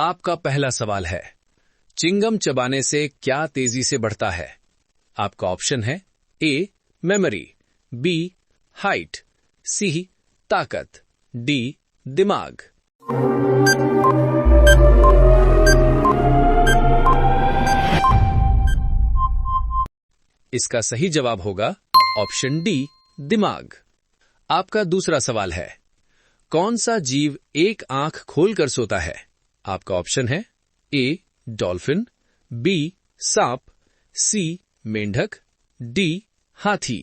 आपका पहला सवाल है, चिंगम चबाने से क्या तेजी से बढ़ता है? आपका ऑप्शन है ए मेमोरी, बी हाइट, सी ताकत, डी दिमाग। इसका सही जवाब होगा ऑप्शन डी दिमाग। आपका दूसरा सवाल है, कौन सा जीव एक आंख खोलकर सोता है? आपका ऑप्शन है ए डॉल्फिन, बी सांप, सी मेंढक, डी हाथी।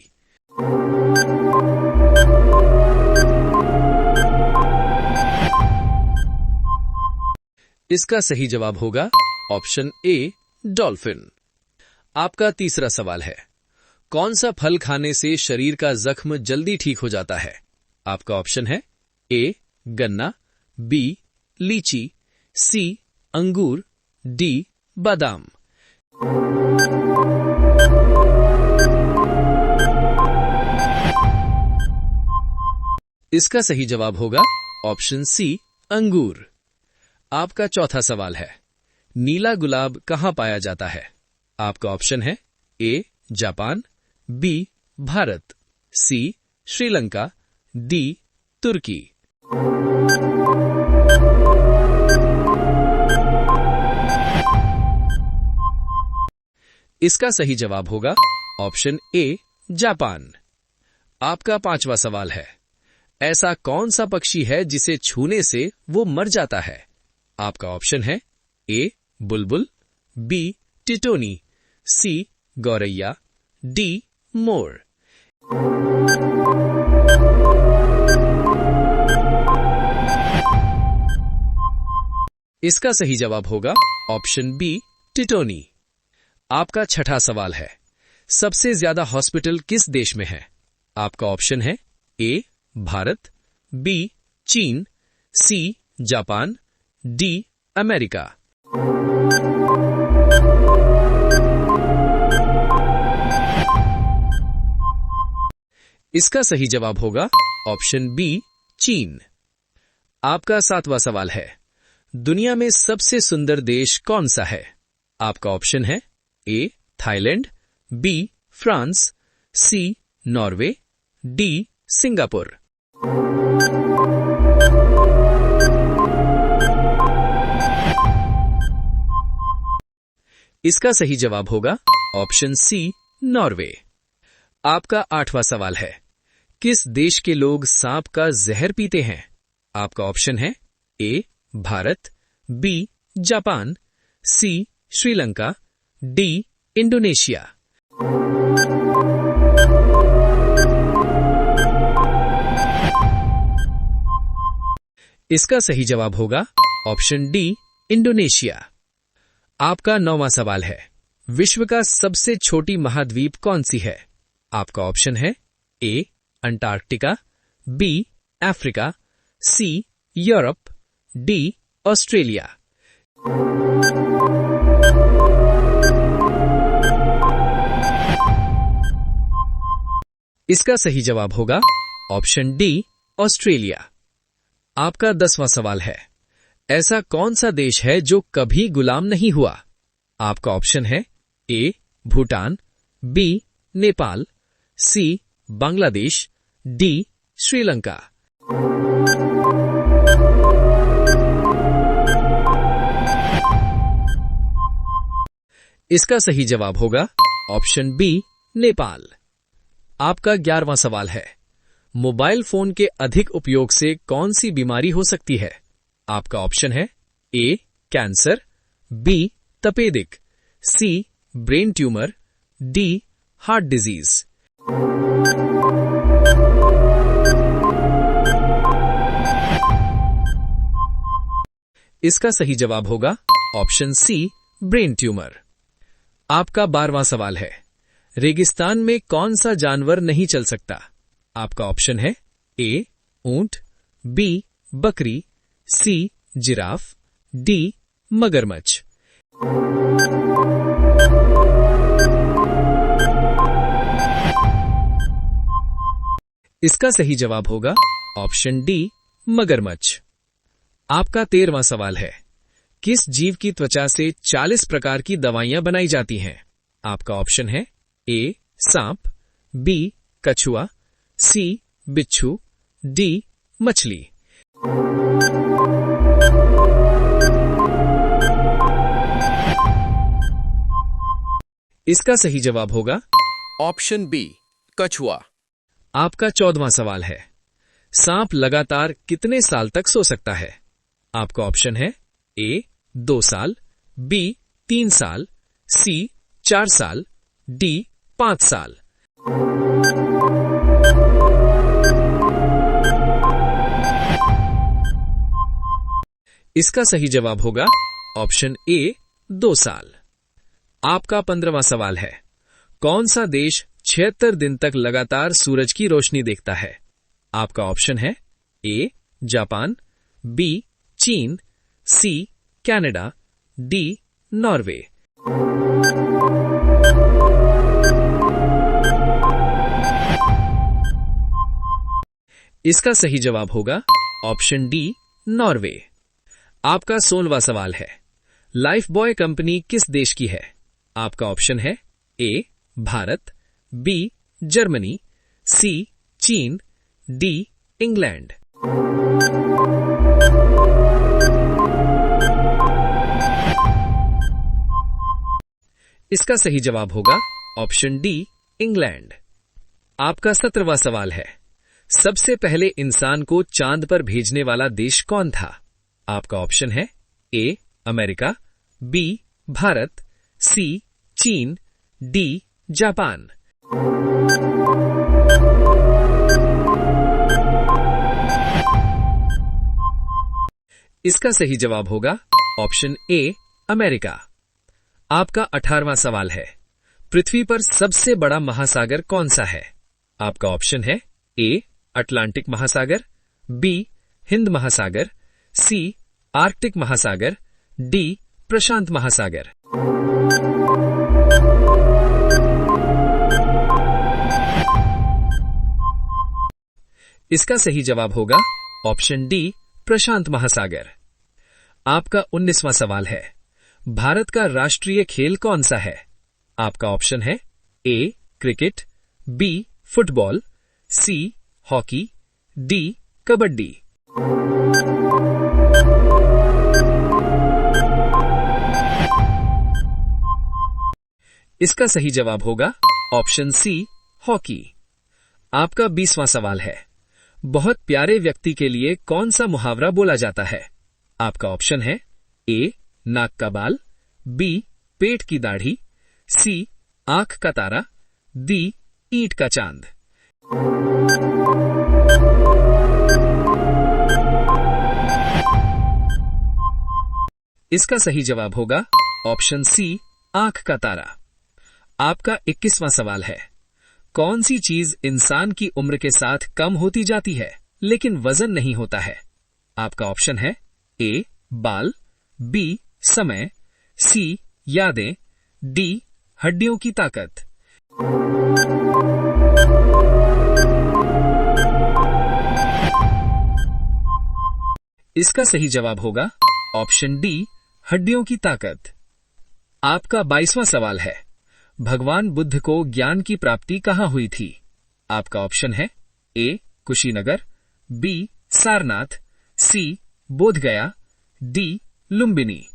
इसका सही जवाब होगा ऑप्शन ए डॉल्फिन। आपका तीसरा सवाल है, कौन सा फल खाने से शरीर का जख्म जल्दी ठीक हो जाता है? आपका ऑप्शन है ए गन्ना, बी लीची, सी अंगूर, डी बादाम। इसका सही जवाब होगा ऑप्शन सी अंगूर। आपका चौथा सवाल है, नीला गुलाब कहां पाया जाता है? आपका ऑप्शन है A Japan, B Bharat, C Sri Lanka, D तुर्की। इसका सही जवाब होगा ऑप्शन ए जापान। आपका पांचवा सवाल है, ऐसा कौन सा पक्षी है जिसे छूने से वो मर जाता है? आपका ऑप्शन है ए बुलबुल, बी टिटोनी, सी गौरैया, डी मोर। इसका सही जवाब होगा ऑप्शन बी टिटोनी। आपका छठा सवाल है, सबसे ज्यादा हॉस्पिटल किस देश में है? आपका ऑप्शन है ए भारत, बी चीन, सी जापान, डी अमेरिका। इसका सही जवाब होगा ऑप्शन बी चीन। आपका सातवां सवाल है, दुनिया में सबसे सुंदर देश कौन सा है? आपका ऑप्शन है A Thailand, B France, C Norway, D Singapore. इसका सही जवाब होगा ऑप्शन सी नॉर्वे। आपका आठवां सवाल है, किस देश के लोग सांप का जहर पीते हैं? आपका ऑप्शन है ए भारत, बी जापान, सी श्रीलंका, डी इंडोनेशिया। इसका सही जवाब होगा ऑप्शन डी इंडोनेशिया। आपका नौवां सवाल है, विश्व का सबसे छोटी महाद्वीप कौन सी है? आपका ऑप्शन है ए अंटार्कटिका, बी अफ्रीका, सी यूरोप, डी ऑस्ट्रेलिया। इसका सही जवाब होगा ऑप्शन डी ऑस्ट्रेलिया। आपका 10वां सवाल है, ऐसा कौन सा देश है जो कभी गुलाम नहीं हुआ? आपका ऑप्शन है ए भूटान, बी नेपाल, सी बांग्लादेश, डी श्रीलंका। इसका सही जवाब होगा ऑप्शन बी नेपाल। आपका 11वां सवाल है, मोबाइल फोन के अधिक उपयोग से कौन सी बीमारी हो सकती है? आपका ऑप्शन है ए कैंसर, बी तपेदिक, C brain tumour, D heart disease. इसका सही जवाब होगा ऑप्शन सी ब्रेन ट्यूमर। आपका 12वां सवाल है, रेगिस्तान में कौन सा जानवर नहीं चल सकता? आपका ऑप्शन है ए ऊंट, बी बकरी, सी जिराफ, डी मगरमच्छ। इसका सही जवाब होगा ऑप्शन डी मगरमच्छ। आपका 13वां सवाल है, किस जीव की त्वचा से 40 प्रकार की दवाइयां बनाई जाती हैं? आपका ऑप्शन है ए सांप, बी कछुआ, सी बिच्छू, डी मछली। इसका सही जवाब होगा ऑप्शन बी कछुआ। आपका 14वां सवाल है, सांप लगातार कितने साल तक सो सकता है? आपका ऑप्शन है ए 2 साल, बी 3 साल, सी 4 साल, डी 5 साल। इसका सही जवाब होगा ऑप्शन ए 2 साल। आपका 15वां सवाल है, कौन सा देश 76 दिन तक लगातार सूरज की रोशनी देखता है? आपका ऑप्शन है ए जापान, बी चीन, सी कनाडा, डी नॉर्वे। इसका सही जवाब होगा ऑप्शन डी नॉर्वे। आपका 16वां सवाल है, लाइफ बॉय कंपनी किस देश की है? आपका ऑप्शन है ए भारत, बी जर्मनी, सी चीन, डी इंग्लैंड। इसका सही जवाब होगा ऑप्शन डी इंग्लैंड। आपका 17वां सवाल है, सबसे पहले इंसान को चांद पर भेजने वाला देश कौन था? आपका ऑप्शन है ए अमेरिका, बी भारत, सी चीन, डी जापान। इसका सही जवाब होगा ऑप्शन ए अमेरिका। आपका 18वां सवाल है, पृथ्वी पर सबसे बड़ा महासागर कौन सा है? आपका ऑप्शन है ए अटलांटिक महासागर, बी हिंद महासागर, सी आर्कटिक महासागर, डी प्रशांत महासागर। इसका सही जवाब होगा ऑप्शन डी प्रशांत महासागर। आपका 19वां सवाल है, भारत का राष्ट्रीय खेल कौन सा है? आपका ऑप्शन है A cricket, B football, C hockey, D kabaddi. इसका सही जवाब होगा ऑप्शन सी हॉकी। आपका 20वां सवाल है, बहुत प्यारे व्यक्ति के लिए कौन सा मुहावरा बोला जाता है? आपका ऑप्शन है ए नाक का बाल, बी पेट की दाढ़ी, सी आंख का तारा, डी ईंट का चांद। इसका सही जवाब होगा ऑप्शन सी आंख का तारा। आपका 21वां सवाल है, कौन सी चीज इंसान की उम्र के साथ कम होती जाती है लेकिन वजन नहीं होता है? आपका ऑप्शन है ए बाल, बी समय, सी यादें, डी हड्डियों की ताकत। इसका सही जवाब होगा ऑप्शन डी हड्डियों की ताकत। आपका 22वां सवाल है, भगवान बुद्ध को ज्ञान की प्राप्ति कहां हुई थी? आपका ऑप्शन है ए कुशीनगर, बी सारनाथ, सी बोधगया, डी लुम्बिनी।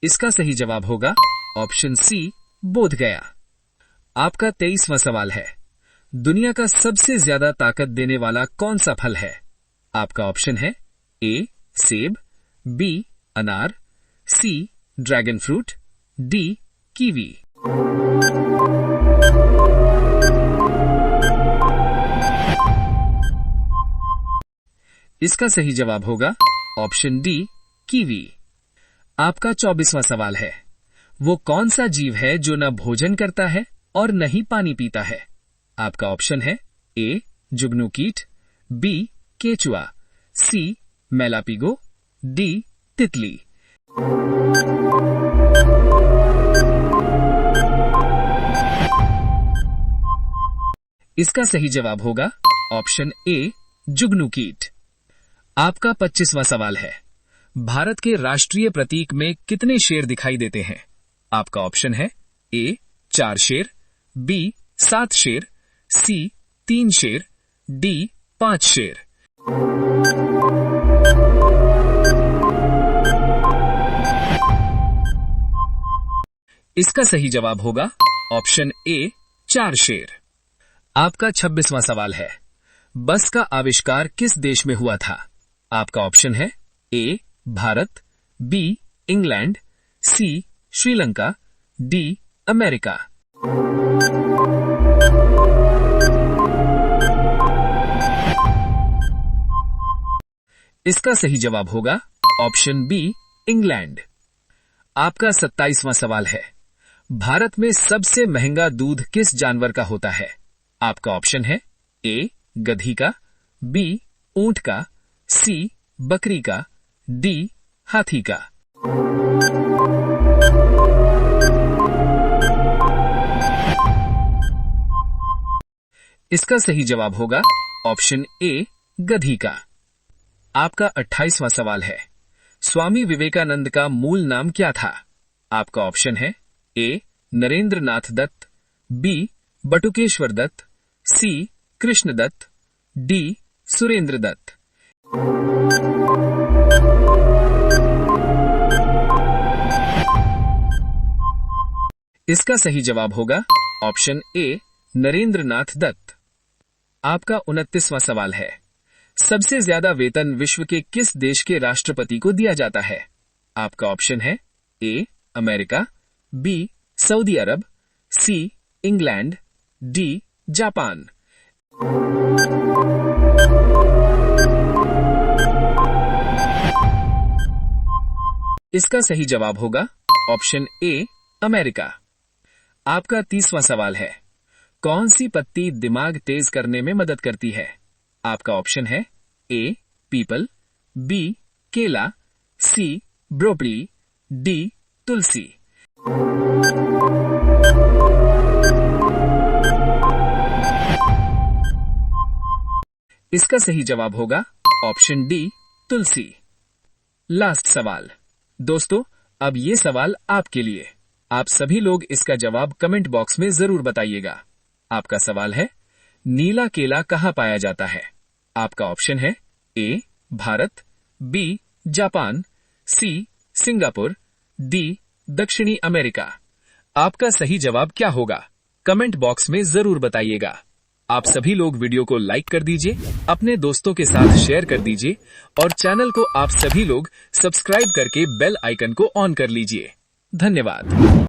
इसका सही जवाब होगा ऑप्शन सी बोधगया। आपका 23वां सवाल है, दुनिया का सबसे ज्यादा ताकत देने वाला कौन सा फल है? आपका ऑप्शन है ए सेब, बी अनार, sea dragon fruit, D kiwi. इसका सही जवाब होगा ऑप्शन डी कीवी। आपका 24वां सवाल है, वो कौन सा जीव है जो न भोजन करता है और न ही पानी पीता है? आपका ऑप्शन है ए जुगनू कीट, बी केचुआ, सी मेलापिगो, डी तितली। इसका सही जवाब होगा ऑप्शन ए, जुगनू कीट। आपका 25वां सवाल है, भारत के राष्ट्रीय प्रतीक में कितने शेर दिखाई देते हैं? आपका ऑप्शन है ए, 4 शेर, बी, 7 शेर, सी, 3 शेर, डी, 5 शेर। इसका सही जवाब होगा ऑप्शन ए, 4 शेर। आपका 26वां सवाल है, बस का आविष्कार किस देश में हुआ था? आपका ऑप्शन है ए, भारत, बी, इंग्लैंड, सी, श्रीलंका, डी, अमेरिका। इसका सही जवाब होगा ऑप्शन बी, इंग्लैंड। आपका 27वां सवाल है, भारत में सबसे महंगा दूध किस जानवर का होता है? आपका ऑप्शन है ए, गधी का, बी, ऊंट का, सी, बकरी का, डी, हाथी का। इसका सही जवाब होगा ऑप्शन ए, गधी का। आपका 28वां सवाल है, स्वामी विवेकानंद का मूल नाम क्या था? आपका ऑप्शन है ए, नरेंद्र नाथ दत्त, बी, बटुकेश्वर दत्त, सी, कृष्ण दत्त, डी, सुरेंद्र दत्त। इसका सही जवाब होगा ऑप्शन ए, नरेंद्र नाथ दत्त। आपका 29वां सवाल है, सबसे ज्यादा वेतन विश्व के किस देश के राष्ट्रपति को दिया जाता है? आपका ऑप्शन है ए, अमेरिका, बी, सऊदी अरब, सी, इंग्लैंड, डी, जापान। इसका सही जवाब होगा ऑप्शन ए, अमेरिका। आपका 30वां सवाल है, कौन सी पत्ती दिमाग तेज करने में मदद करती है? आपका ऑप्शन है ए, पीपल, बी, केला, सी, ब्रोकली, डी, तुलसी। इसका सही जवाब होगा ऑप्शन डी, तुलसी। लास्ट सवाल। दोस्तों, अब ये सवाल आपके लिए। आप सभी लोग इसका जवाब कमेंट बॉक्स में जरूर बताइएगा। आपका सवाल है, नीला केला कहां पाया जाता है? आपका ऑप्शन है ए, भारत, बी, जापान, सी, सिंगापुर, डी, दक्षिणी अमेरिका। आपका सही जवाब क्या होगा? कमेंट बॉक्स में जरूर बताइएगा। आप सभी लोग वीडियो को लाइक कर दीजिए, अपने दोस्तों के साथ शेयर कर दीजिए और चैनल को आप सभी लोग सब्सक्राइब करके बेल आइकन को ऑन कर लीजिए। धन्यवाद।